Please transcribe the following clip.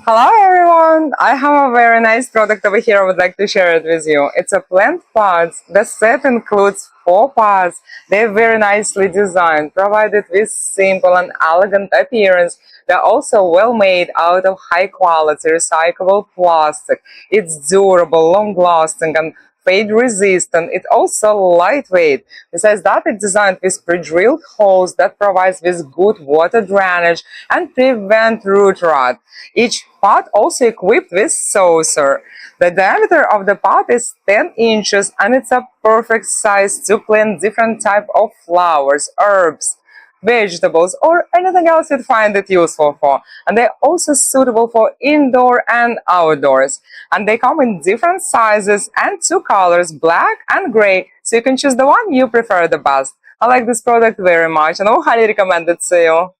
Hello everyone! I have a very nice product over here. I would like to share it with you. It's a plant pots. The set includes 4 pots. They're very nicely designed, provided with simple and elegant appearance. They're also well made out of high quality recyclable plastic. It's durable, long lasting, and fade resistant. It's also lightweight. Besides that, it's designed with pre-drilled holes that provides with good water drainage and prevent root rot. Each pot also equipped with saucer. The diameter of the pot is 10 inches and it's a perfect size to plant different type of flowers, herbs, vegetables, or anything else you'd find it useful for. And they're also suitable for indoor and outdoors. And they come in different sizes and 2 colors, black and gray, so you can choose the one you prefer the best. I like this product very much and I highly recommend it to you.